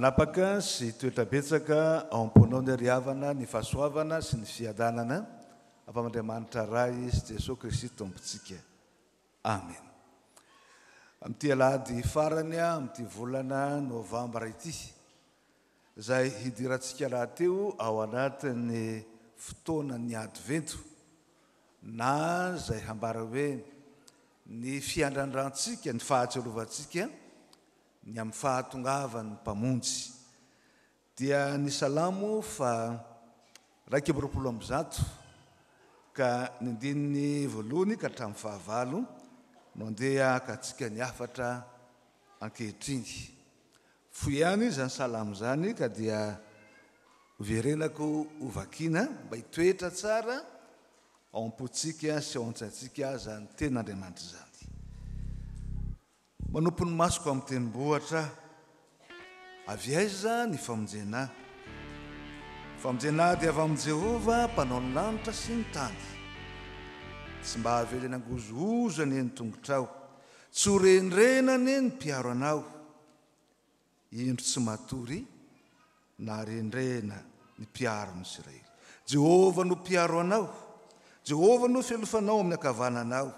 manapaka sy toetrabetsaka ao am-ponao ny ariavana ny fahasoavana sy ny fiadanana afa-mandriamanitra ray sy Jesosy Kristy tompontsika. Amen. Amin'ity alahady farany amin'ity volana novambra ity, izay hidirantsika rahateo ao anatin'ny fotoanan'ny advento, na izay hambara hoe ny fiandran-drantsika, ny fahatsiarovantsika ny amin'ny fahatongavan'ny mpamonjy. Dia ny salamo fa 120 ka ny andininy voalohany ka hatramin'ny fahavalo no andeha ka antsika ny afatra ankehitriny. Foy ihany izany salamo zany ka dia hoverenako hovakiana mba hitoetra tsara ao am-pontsika sy ao an-tsaintsika zany ten'Andriamanitra zany. Manompo ny masoko amin'ny tendrombohitra, avy aiza ny famonjena? Famonjena dia avy amin'ny Jehova mpanao ny lanitra sy ny tany. Tsy mba havelany angozozany ny tongotrao, tsy ho renrenany ny mpiaro anao. Indro tsy matory na renrena ny mpiaro ny Israely. Jehova no mpiaro anao, Jehova no fialofanao amin'ny ankavananao.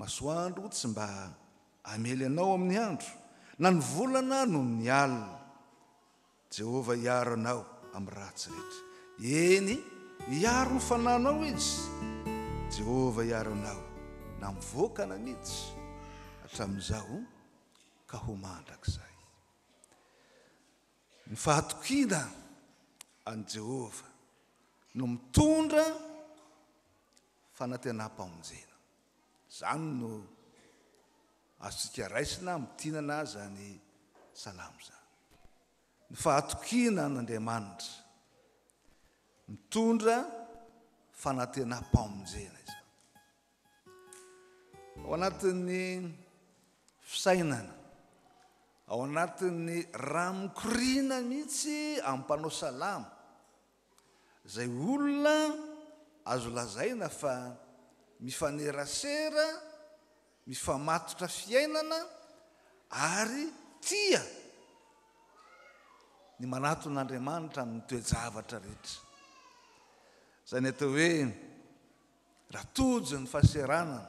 Masoandro tsy mba amely anao amin'ny andro, na ny volana no ny alina. Jehova hiaro anao amin'ny ratsy rehetra. Eny, hiaro ny fananao izy. Jehova hiaro anao na mivoaka na miditsy hatramin'izao ka ho mandrakizay. Ny fahatokiana an Jehova no mitondra fanantenam-pamonjena. Zany no azontsika raisina mitinana zany salamo zany. Ny fahatokiana an'Andriamanitra mitondra fanantenam-pamonjena izany. Ao anatin'ny fisainana, ao anatin'ny ramokoriana mihitsy amin'ny mpanao salamo, izay olona azo lazaina fa mifanerasera, mifamatotra fiainana ary tia ny manaton'Andriamanitra amin'ny toe-javatra rehetra. Izany atao hoe raha tojo ny fahaseranana,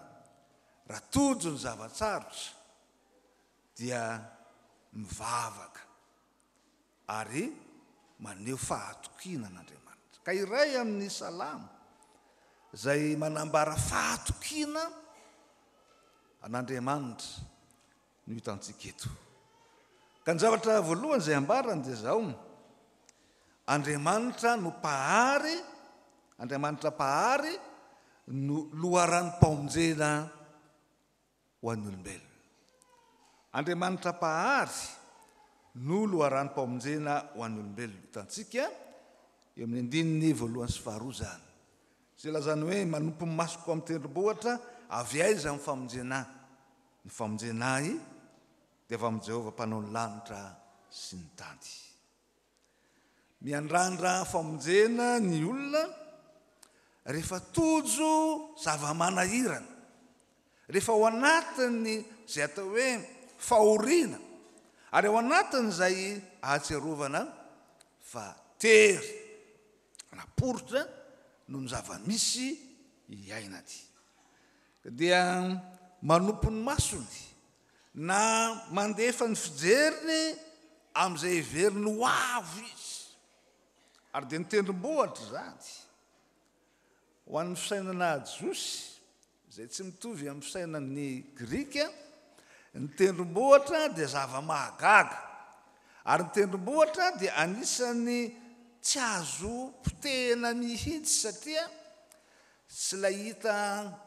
raha tojo ny zavatsarotra dia mivavaka ary maneho fahatokiana an'Andriamanitra. Ka iray amin'ny salamo izay manambara fahatokiana an'Andriamanitra no hitantsika eto. Ka ny zavatra voalohany izay ambarany dia zao: Andriamanitra no pahary, Andriamanitra pahary no loharan'ny-pamonjena ho an'ny olombelona. Andriamanitra pahary no loharan'ny-pamonjena ho an'ny olombelona. Hitantsika eo amin'ny andininy voalohany sy faharoa zany. Izay lazany hoe manompo ny masoko amin'ny tendrombohitra, avy aiza ny famonjena? Ny famonjenay dia avy amin'ny Jehova mpanao ny lanitra sy ny tany. Miandrandra famonjena ny olona rehefa tojo zava-manahirana, rehefa ao anatiny izay atao hoe fahoriana, ary ao anatiny izay ahatsiarovana fa tery naporotra no ny zava-misy iainany. Dia manompo ny masony na mandefa ny fijeriny amin'izay heveriny ho avo izy. Ary dia ny tendrombohitra zany ho an'ny fisainana jiosy, izay tsy mitovy amin'ny fisainan'ny Grika. Ny tendrombohitra dia zava-mahagaga, ary ny tendrombohitra dia anisany tsy azo potehana mihitsy, satria tsy ilay hita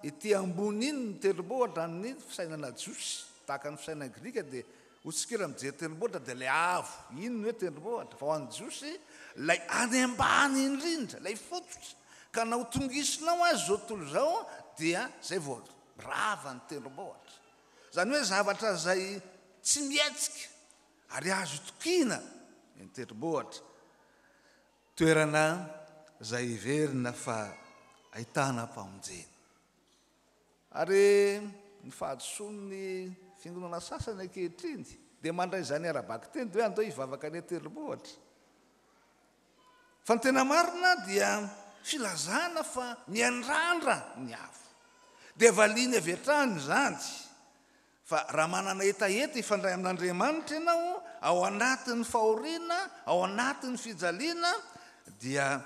ety ambony iny ny tendrombohitra ny fisainana jiosy. Tahaka ny fisainana Grika dia hosikira mijery tendrombohitra dia ilay avo, iny ny hoe tendrombohitra. Fa ho an'ny jiosy ilay any ambany indrindra, ilay fototra, ka na ho tongisinao azy zao tontolo zao dia zay vao rava ny tendrombohitra. Zany hoe zavatra zay tsy mietsika ary azo tokiana ny tendrombohitra. Toerana izay iverina fa ahitana mpamonjena. Ary ny fahadisoan'ny fiangonana sasany ankehitriny dia mandray izany arabaky teny hoe andao hivavaka ny telo-bohatra fa ny tena marina dia filazana fa miandrandra ny avo dia valiany avy hatrany zany fa raha manana etaeta ifandray amin'Andriamanitra ianao ao anatin'ny fahoriana ao anatin'ny fijaliana dia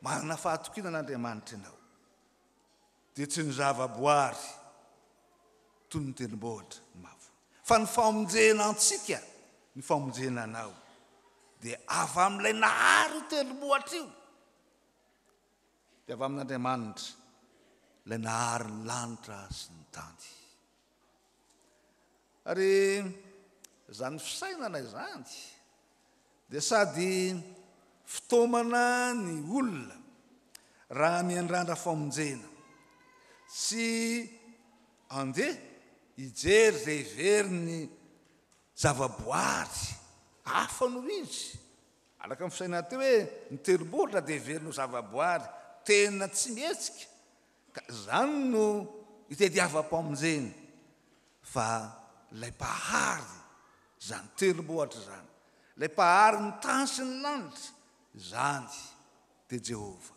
manana fahatokiana n'Andriamanitra ianao dia tsy ny zavaboary toy ny tendrombohitra mavo fa ny famonjena antsika ny famonjena anao dia avy amin'ilay nahary tendrombohatra io dia avy amin'Andriamanitra ilay nahary ny lanitra sy ny tany ary zany fisainana izany dia sady fitaomana ny olona raha miandrandra famonjena sy andeha hijery zay very zavaboary hafa no izy alaka amin'ny fisainana teo hoe ny tendrombohitra dia very no zavaboary tena tsy mihetsika ka zany no hitadiavam-pamonjena fa ilay pahary zany tendrombohitra zany ilay pahary ny tany sy ny lanitra zany dia Jehova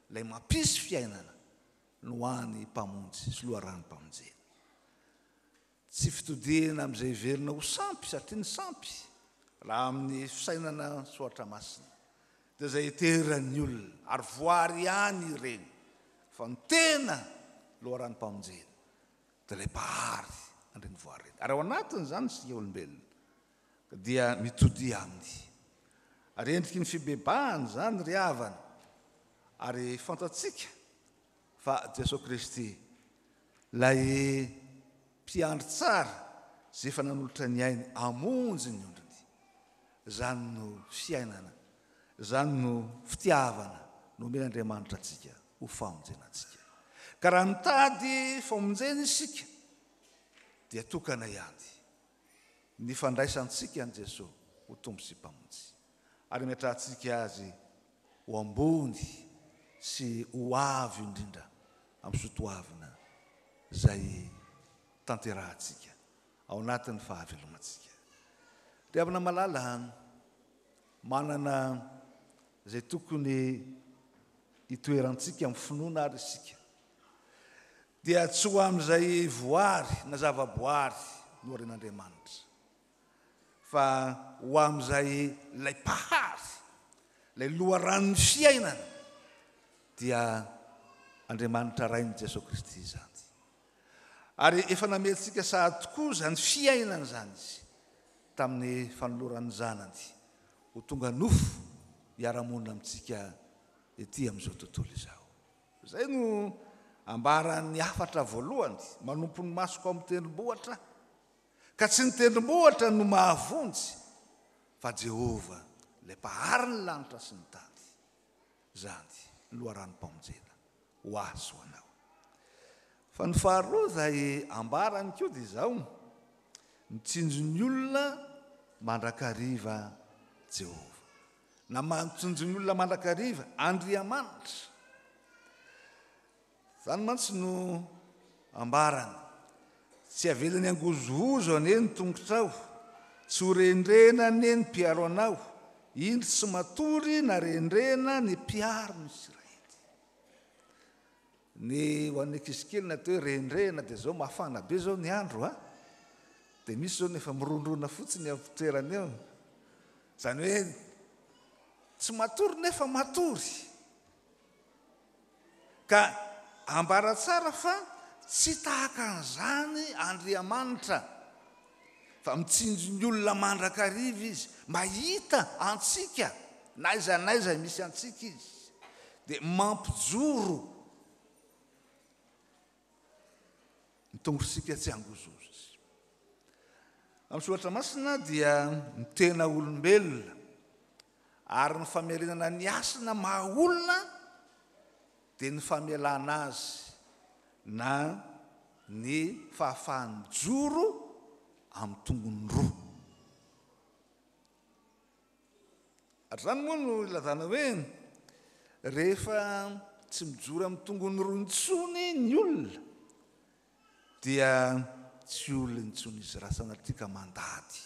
ilay mampisy fiainana no hoany mpamonjy sy loharano mpamonjena tsy fitodiana amin'izay verina ho sampy satria ny sampy raha amin'ny fisainana soatra masina dia izay hiteran'ny olona ary voary ihany ireny fa ny tena loharano mpamonjena dia ilay pahary andreny voary reny ary ao anatiny zany sika olombelona dia mitodi aminy ary endriky ny fibebahany zany ry havana ary fantatsika fa Jesosy Kristy lay mpiandry tsara zay efa nanolotra ny ainy amonjy ny ondriny zany no fiainana zany no fitiavana no omen'Andriamanitra antsika ho famonjenantsika ka raha mitady famonjena isika dia tokana ihany ny fandraisantsika an' Jesosy ho tombo sy mpamonjy ary miatrahantsika azy ho ambony sy ho avy indrindra amin'ny sotoavina zay tanterahantsika ao anatin'ny fahavelomantsika dia avina malala manana zay tokony hitoerantsika amin'ny finoana ary isika dia tsy ho amin'izay voary na zavaboary no ren'Andriamanitra fa ho amin'izay ilay pahary ilay loharanon'ny fiainana dia Andriamanitra rainy Jesosy Kristy zany ary efa nameantsika sahady tokoa zany fiainana zany izy tamin'ny fanoloran'ny zanany ho tonga nofo hiara-monina amintsika ety amin'izao tontolo izao zay no ambaran'ny hafatra voalohany manompo ny masoko amin'ny tendrombohitra ka tsy ny tendrombohitra no mahavonjy fa Jehova ilay pahary ny lanitra sy ny tany zany loharano-mpamonjena ho azo anao fa ny faharoa zay ambarany koa dia izao mitsinjony olona mandrakariva Jehova na mitsinjony olona mandrakariva Andriamanitra zany mantsy no ambarany tsy avelany angozohozo ane ny tongotrao tsy ho rendrena ane ny mpiaro anao indry tsy matory na rendrena ny mpiaro ny Israely ny ho an'ny ankizy na atao hoe rendrena dia zao mafana be zao ny andro dia misy zao nefa mirondrona fotsiny amin'ny toerana eo zany hoe tsy matory nefa matory ka ambara tsara fa tsy tahaka an'izany Andriamanitra fa mitsinjony olona mandrakariva izy mahita antsika naiza misy antsika izy dia mampijoro mitongosika tsy angozozy amin'ny soratra masina dia ny tena olombelona ary ny famerenana ny asina mahaolona dia ny famelana azy na ny fahafahany joro amin'ny tongony roa ary zany moa no ilazana hoe rehefa tsy mijoro amin'ny tongony roa intsony ny olona dia tsy olona intsony izy raha sanatria ka mandady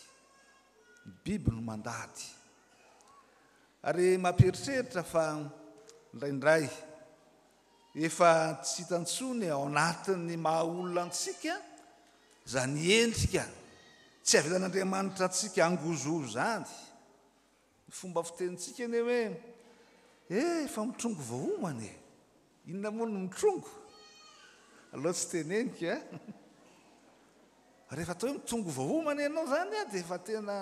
ny biby no mandady ary mampieritreritra fa indraindray efa tsy hitantsony ao anatin'ny maha olona antsika zany endrika tsy avelan'Andriamanitra antsika angozozo zany. Ny fomba fitenitsika eny hoe efa mitrongo vahoomany inona moa no mitrongo aloha tsy tenenika rehefa atao hoe mitrongo vahoomany ianao zany dia efa tena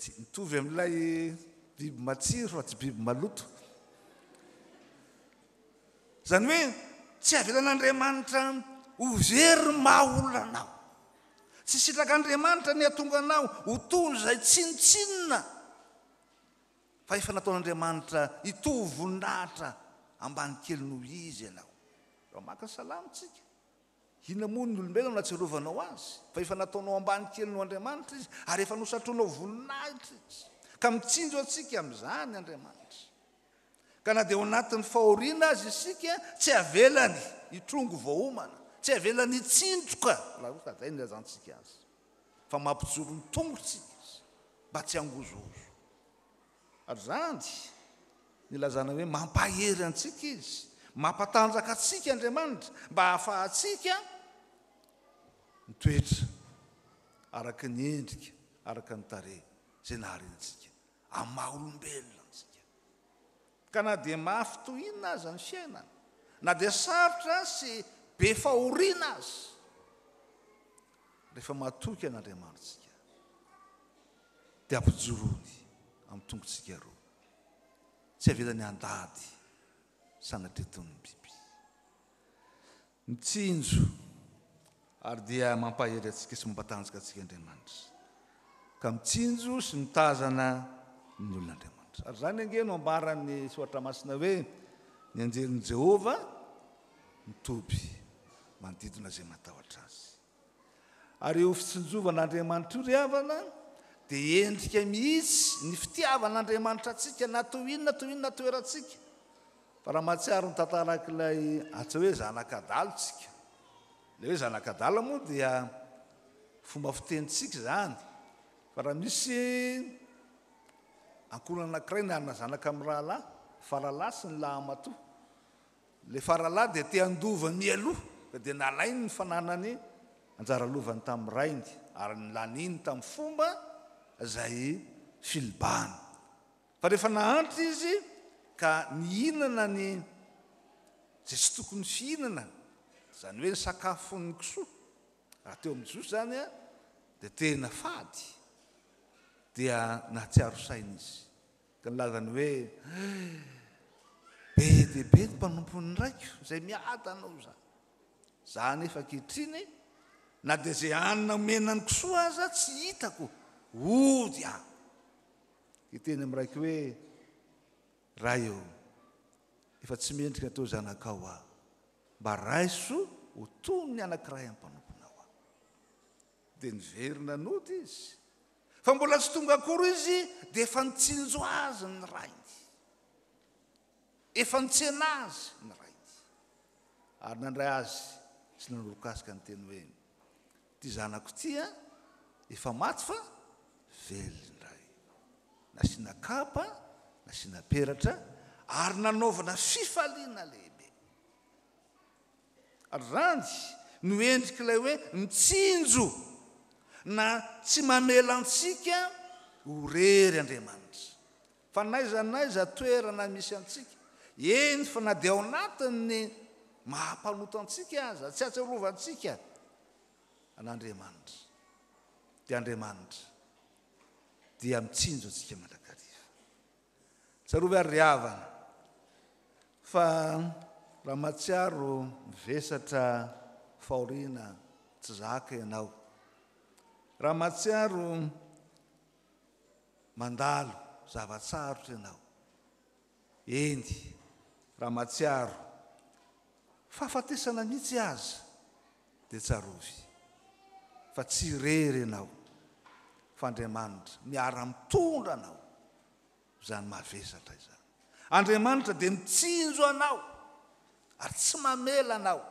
tsy mitovy amin'ilay biby matsiro fa tsy biby maloto. Zany hoe tsy avelan'Andriamanitra ho very maha olona anao, tsy sitrak'Andriamanitra ny atonga anao ho toy izay tsinotsinona, fa efa nataon'Andriamanitra hitovy voninahitra ambany kely noho izy ianao. Raha maka salamitsika, inona moa ny olombelona nahatsiarovanao azy fa efa nataonao ambany kely no Andriamanitra izy ary efa nosatroanao voninahitra izy, ka mitsinjo atsika amin'izany Andriamanitra. Ka na dia ao anatin'ny fahoriana azy isika tsy avelany hitrongo vahoomana, tsy avelany hitsinjoka raha hoe zay ny lazantsika azy, fa mampijoro ny tongotsika izy mba tsy angozozo. Ary zany ny lazana hoe mampahery antsika izy, mampatanjaka atsika Andriamanitra mba hahafahantsika mitoetra araka ny endrika, araka ny tarehy zay naharentsika amin'ny maha olombelona antsika. Ka na dia mafy tohinana aza ny fiainana, na dia sarotra sy be fahoriana azy, rehefa matoky an'Andriamanitsika dia ampijorony amin'ny tongotsika roa, tsy avelany andady sanatreton'ny biby. Mitsinjo ary dia mampahery atsika sy mampatanjaka atsika Andriamanitra, ka mitsinjo sy mitazana ny olon'Andriamanitra. Ary zany ange no ambaran'ny soratra masina hoe ny anjelin'i Jehova mitoby manodidina izay matahotra azy. Ary io fitsinjovan'Andriamanitra io ry havana dia endrika mihitsy ny fitiavan'Andriamanitra atsika na toy inona toerantsika. Fa raha mahatsiaro ny tantarak'ilay atao hoe zanak'adala tsika, ilay hoe zanak'adala moa dia fomba fitenitsika zany, fa raha misy ankohonana anankiray na zanaka amin'ny rahalahy, faralahy sy ny lahamatoa. Ilay faralahy dia te handova mialoha, dia nalainy ny fananany anjara lovany tamin'ny rainy ary laniny tamin'ny fomba izay filibana. Fa rehefa nahantra izy ka nihinana ny zay tsy tokony fihinana, zany hoe ny sakafon'ny kisoa, raha teo amin'ny Jiosy zany a, dia tena fady, dia nahatsiaro saina izy, ka nilazany hoe be dia be ny mpanompon'ny raiko izay miada anao za. Za nefa ankehitriny na dia zay hanina menany kisoa aza tsy hitako, ody aho. Hiteny amin'ny raiko hoe raha eo, efa tsy mendrika atao zanakao aho, mba raiso ho toy ny anankiray amin'ny mpanomponao aho. Dia niverina nody izy, fa mbola tsy tonga akory izy dia efa nitsinjo azy ny rainy, efa nitsena azy ny rainy, ary nandray azy sy nanoroka-kasika ny teny hoe ty zanako tia efa maty fa velona indray, nasiana kapa, nasiana peratra ary nanaovana fifaliana lehibe. Ary zany no endrik'ilay hoe mitsinjo na tsy mamela antsika ho rery Andriamanitra, fa naiza toerana misy antsika eny, fa na dia ao anatin'ny mahampanoto antsika aza, tsy atsiarovantsika an'Andriamanitra, dia Andriamanitra dia mitsinjo antsika mandrakariva. Tsarovy ary ry havana fa raha mahatsiaro mivesatra fahoriana tsy zaka ianao, raha mahatsiaro mandalo zavatsarotra ianao, eny raha mahatsiaro fahafatesana mihitsy aza dia tsarovy, fa tsy rery ianao, fa Andriamanitra miara-mitondra anao, izany mahavesatra izany. Andriamanitra dia mitsinjo anao ary tsy mamela anao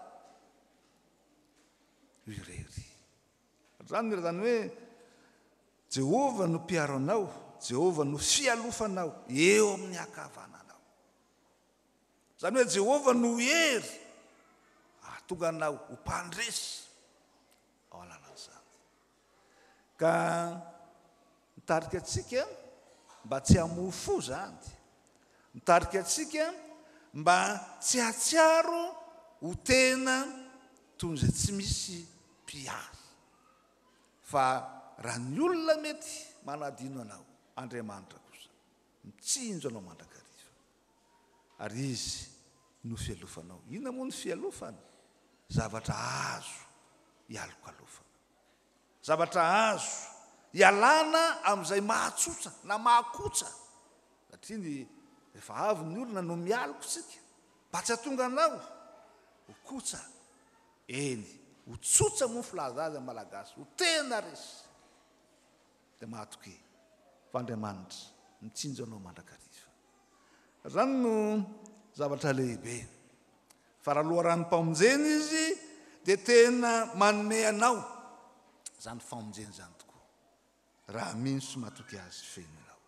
irery. Zany zany hoe Jehova no mpiaro anao, Jehova no fialofanao eo amin'ny hakavananao. Zany hoe Jehova no hery ahatonga anao ho mpandresy ao alalan'izany. Ka mitarika atsika mba tsy hamofo zany, mitarika atsika mba tsy hatsiaro ho tena toy izay tsy misy mpiady. Fa raha ny olona mety manadino anao, Andriamanitra kosa mitsinjo anao mandrakariva, ary izy no fialofanao. Inona moa ny fialofana? Zavatra azo ialokalofana, zavatra azo ialana amin'izay mahatsotra na mahakotsa. Satria rehefa avy ny olona no mialoko tsika mba tsy hatonga anao ho kotsa, eny ho tsotsa moa filaza azy malagasy, ho tena resy, dia mahatoky fa Andriamanitra mitsinjo anao mandrakariva. Zany no zavatra lehibe. Fa raha loha ranom-pamonjena izy dia tena manome anao zany famonjena zany tokoa, raha minso mahatoky azy feno anao.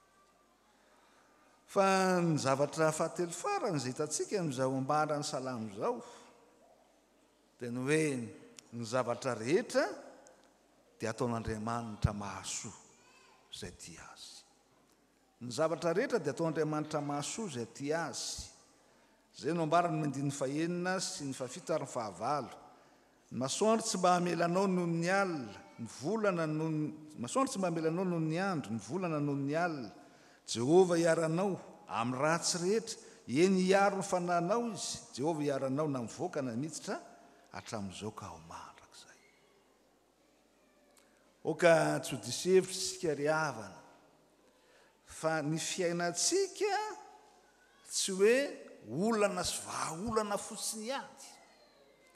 Fa ny zavatra fahatelo farany izay hitantsika amin'izao ambarany salamo izao dia ny hoe ny zavatra rehetra dia ataon'Andriamanitra mahasoa izay tia azy. Ny zavatra rehetra dia ataon'Andriamanitra mahasoa izay tia azy. Zay no ambarany ny andiny fahenina sy ny fafito ary ny fahavalo. Ny masoandro tsy mba hamelanao noho ny alina, ny volana masoandro tsy mba hamelanao noho ny andro, ny volana noho ny alina. Jehova iaranao amin'ny ratsy rehetra, eny hiaro ny fanahinao izy. Jehova iaranao na mivoaka na miditra hatramin'izao ka ho mandrakizay. Oka tsy ho diso hevitra isika ry havana, fa ny fiainantsika tsy hoe olana sy vahaolana fotsiny ihany.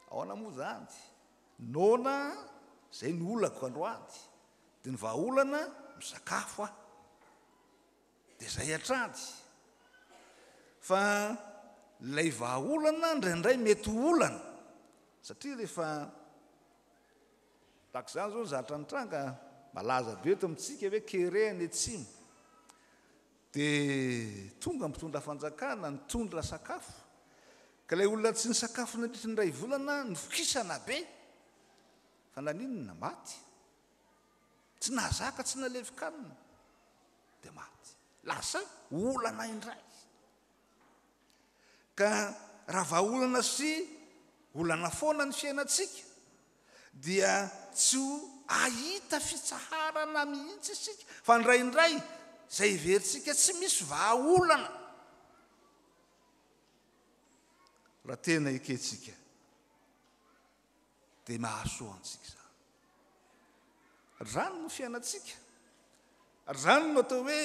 Ahoana moa zany? Nona izay ny olako androany, dia ny vahaolana misakafo aho, dia izay hatrany. Fa ilay vahaolana indraindray mety olana, satria rehefa tahaka izany zao zatra nitranga malaza be eto amintsika hoe kereny atsimo, dia tonga mitondra fanjakana, nitondra sakafo, ka ilay olona tsy ny sakafo nandritra ny ray volana nifokisana be, fa naninona? Maty. Tsy nahazaka, tsy nalevikanina, dia maty. Lasa olana indray. Ka raha vahaolana sy olana foana ny fiainantsika dia tsy ho ahita fitsaharana mihitsy isika, fa ndraindray izay iverintsika tsy misy vahaolana. Raha tena eketsika dia mahasoa antsika zany. Rano no fiainantsika, rano no atao hoe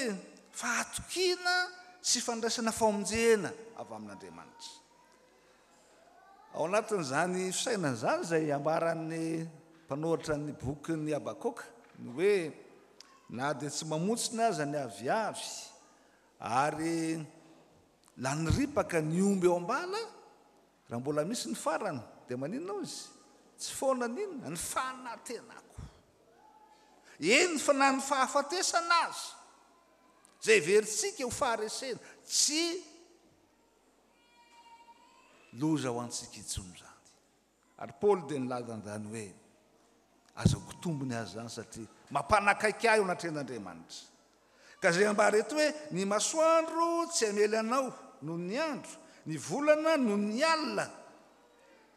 fahatokiana sy fandraisana famonjena avy amin'Andriamanitra. Ao anatin'izany fisainana izany izay ambaran'ny mpanoratra ny boky ny Abakoka, ny hoe na dia tsy mamotsina aza ny aviavy ary la niripaka ny omby eo ambala, raha mbola misy ny farany dia maninona izy? Tsy foana ninona? Ny fanantenako. Eny fa na ny fahafatesana azy zay verintsika ho faharesena, tsy loza ho antsika intsony zany. Ary Paoly dia nilaza an'izany hoe azako tombony azy zany satria mampanakaiky ahy eo anatrehan'Andriamanitra. Ka zay ambara eto hoe ny masoandro tsy hamely anao noho ny andro, ny volana noho ny alina.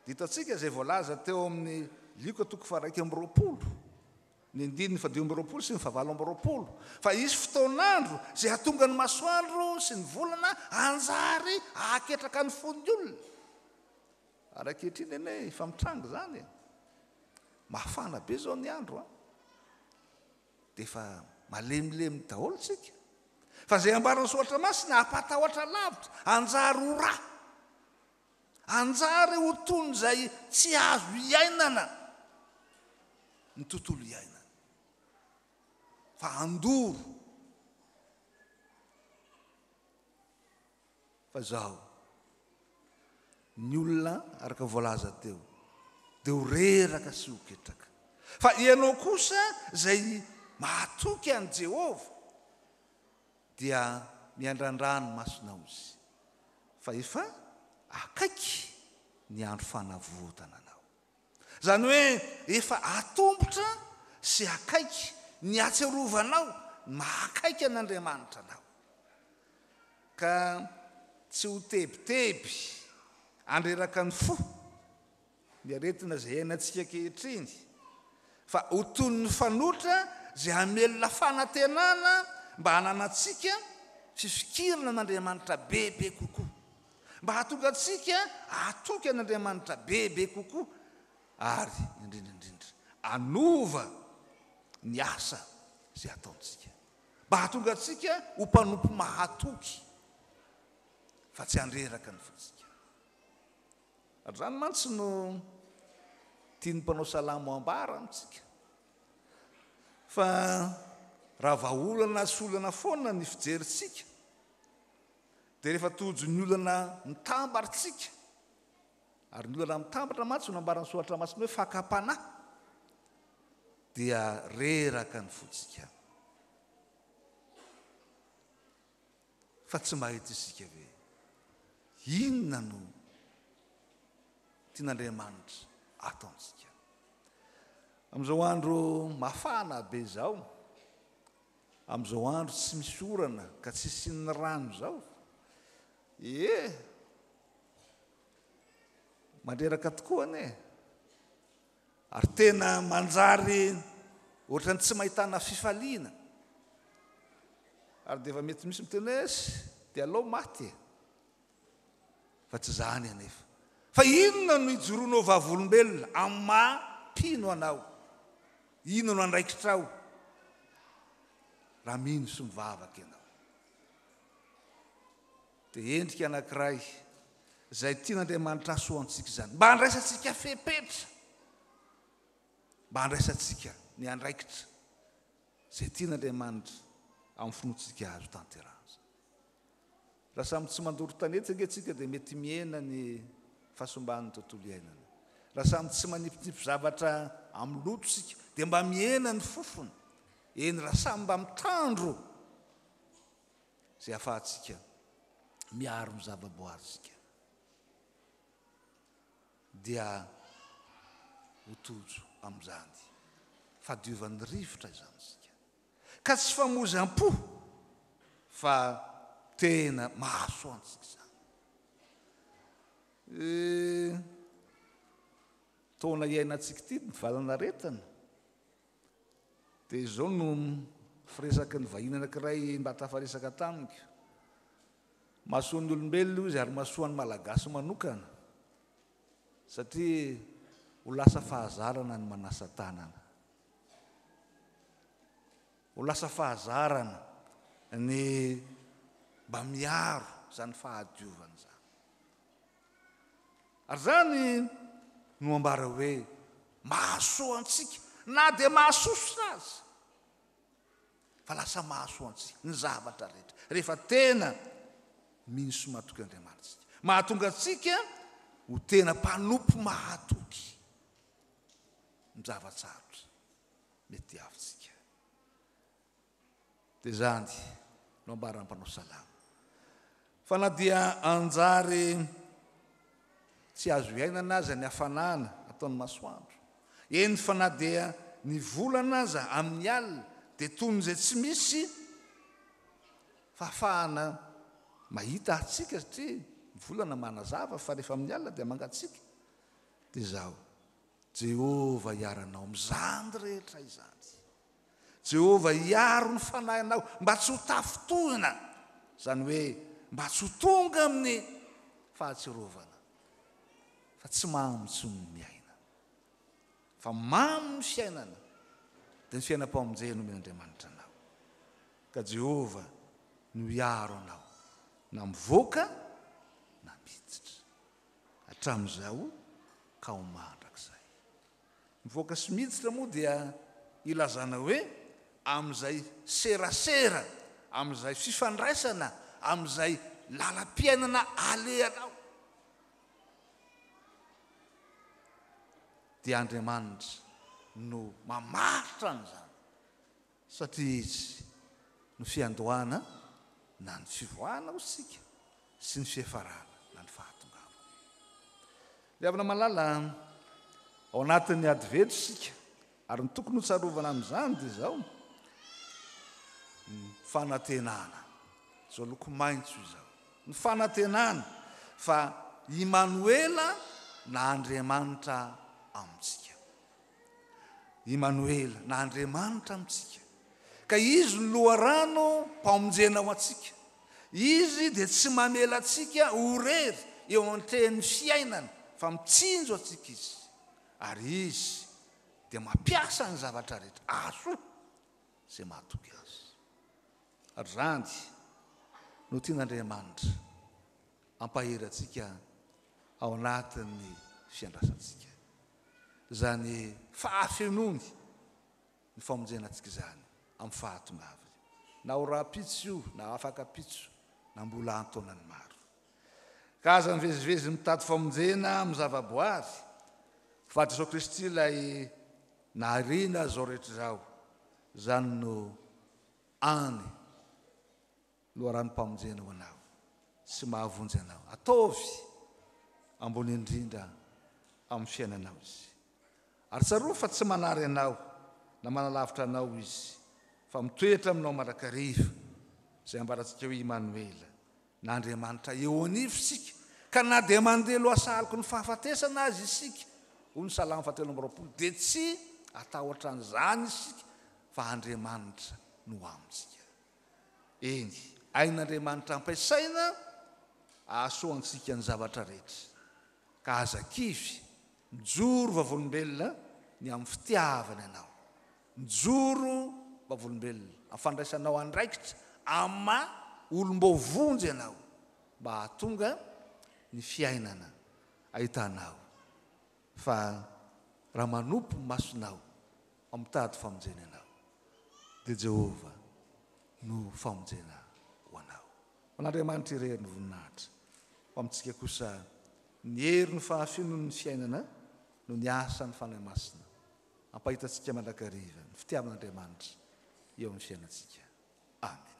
Hitantsika zay voalaza teo amin'ny Lioka 1:20, ny 9:20 sy ny 7:20. Fa isy fotoan'andro zay hatonga ny masoandro sy ny volana anjary ahaketraka ny fon'ny olona. Ary ankehitriny anie efa mitranga zany, mafana be zao ny andro, dia efa malemilemy daholo tsika. Fa zay ambarany Soatra Masina hampatahotra lavitra, anjary ho ra, anjary ho toy izay tsy azo iainana ny tontolo iainana, fa andoro. Fa zao ny olona araka voalaza teo dia ho reraka sy ho ketraka. Fa ianao kosa zay mahatoky an' Jehova dia miandrandrano masonao izy fa efa akaiky ny andro fanavotana anao. Zany hoe efa atombotra sy akaiky ny atserovanao mahakaiky an'Andriamanitra anao. Ka tsy ho tebiteby andreraka ny fo ny aretina izay hainantsika kehitriny, fa ho toy ny fanotra izay hamelona fanantenana mba hananantsika fifikirana an'Andriamanitra bebe kokoa, mba hahatonga antsika hatoky an'Andriamanitra bebe kokoa, ary indrindraindrindra anova ny asa izay ataontsika, mba hahatonga antsika ho mpanompo mahatoky fa tsy handreraka ny fotsika. Ary zany mantsy no tiany mpanao salamo ambara amintsika fa raha vahaolana sy olana foana ny fijeritsika dia rehefa tojo ny olana mitambaritsika, ary ny olana mitambatra mantsy no ambarany soratra masina hoe fakapanahy, dia reraka ny fotsika fa tsy mahita isika hoe inona no tian'Andriamanitra ataontsika. Amin'izao andro mafana be izao, amin'izao andro tsy misy orana ka tsy isin'ny rano izao, mandreraka tokoa ane, ary tena manjary ohatrany tsy mahitana fifaliana, ary dia efa mety misy miteny hoe dia alao maty fa tsy zany anefa. Fa inona no ijoroanao vavolombelona amin'ny mampino anao? Inona no andraikitrao raha mino sy mivavaka ianao? Dia endrika anankiray izay tian'Andriamanitra asoantsika izany, mba handraisantsika fepetra, mba handraisantsika ny andraikitra izay tian'Andriamanitra amin'ny finoantsika azo tanterahana. Raha samy tsy mandoro tanetsaka antsika dia mety miena ny fahasomban'ny tontolo iainana. Raha samy tsy manipinipy zavatra amin'ny loto sika dia mba miena ny fofony. Eny raha samy mba mitandro izay ahafahantsika miaro ny zavaboaritsika dia ho tojo amin'izany fadiovan'ny rivotra izany sika, ka tsy famozam-po fa tena mahasoantsika izany. Taona iainantsika ity mivalana retana dia izao no firesaka ny vahiny anankiray mba tafaresaka tamiko. Mahasoan'ny olombelona izy ary mahasoan'ny malagasy manokana satria ho lasa fahazarana ny manasa tanana, ho lasa fahazarana ny mba miaro zany fahadiovana zany. Ary zany no ambara hoe mahasoantsika na dia mahasoso azy, fa lasa mahasoantsika ny zavatra rehetra rehefa tena mino sy mahatoky Andriamanitra. Mahatonga antsika ho tena mpanompo mahatoky ny zavatsarotra mety avintsika. Dia zany no ambaran'ny mpanao salamo, fa na dia anjary tsy azo iainana aza ny hafanana ataon'ny masoandro, eny fa na dia ny volana aza amin'ny alina dia toy izay tsy misy fahafahana mahita atsika satria ny volana manazava fa rehefa amin'ny alina dia mangatsika. Dia zao Jehova iaranao amin'izany rehetra izany, Jehova iaro ny fanahinao mba tsy ho tafotohina, zany hoe mba tsy ho tonga amin'ny fahatserovana, fa tsy mamy ny miaina, fa mamy ny fiainana, dia ny fiainam-pamonjena no men'Andriamanitra anao. Ka Jehova no iaro anao na mivoaka na miditra hatramin'izao ka ho mandrakizay. Mivoaka sy miditra moa dia ilazana hoe amin'izay serasera, amin'izay fifandraisana, amin'izay lalam-piainana alehanao dia Andriamanitra no mamaritra an'izany satria izy no fiandohana na ny fivoahana ho sika sy ny fiafarana na ny fahatongavana. Le avana malala ao anatin'ny advetro sika ary ny tokony ho tsarovana amin'izany dia izao ny fanantenana zao loko maintso izao ny fanantenana fa Imanoela na Andriamanitra amintsika. Imanoela na Andriamanitra amintsika. Ka izy ny loharano mpamonjena ho atsika. Izy dia tsy mamela atsika horery eo an-trehan'ny fiainana fa mitsinjo atsika izy. Ary izy dia mampiasa ny zavatra rehetra azo izay mahatoky azy. Ary zany no tian'Andriamanitra ampahery atsika ao anatin'ny fiandrasantsika. Zany fahafenony ny famonjena atsika izany amin'ny fahatongavany. Na ho raha-pitso io, na afaka pitso, na mbola antaonany maro. Ka aza mivezivezy mitady famonjena amin'ny zavaboary, fa Jesosy Kristy ilay nahariana zao rehetra zao, zany no any loharanom-pamonjena ho anao sy mahavonjy anao. Ataovy ambony indrindra amin'ny fiainanao izy. Ary tsaroa fa tsy manary anao na manalavitra anao izy, fa mitoetra aminao mandrakariva, izay ambarantsika hoe Imanoela na Andriamanitra eo anivy sika. Ka na dia mandeha lohasaliko ny fahafatesana azy isika, hoy ny Salamo 120, dia tsy atahotra an'izany isika fa Andriamanitra no amintsika. Eny, ain'Andriamanitra ampiasaina ahasoantsika ny zavatra rehetra. Ka aza kivy mijoro vavolombelona ny amin'ny fitiavana ianao, mijoro vavolombelona amin'ny fandraisanao andraikitra amma olom-bovonjy ianao, mba hahatonga ny fiainana ahitanao. Fa raha manompo ny masonao amin'ny tady famonjena ianao, dia Jehova no famonjena ho anao. An'Andriamanitra irery ny voninahitra ho amintsika kosa ny hery ny fahafenon'ny fiainana no ny asa ny fanahy masina ampahitantsika mandrakariva ny fitiavan'Andriamanitra eo amin'ny fiainantsika. Amen.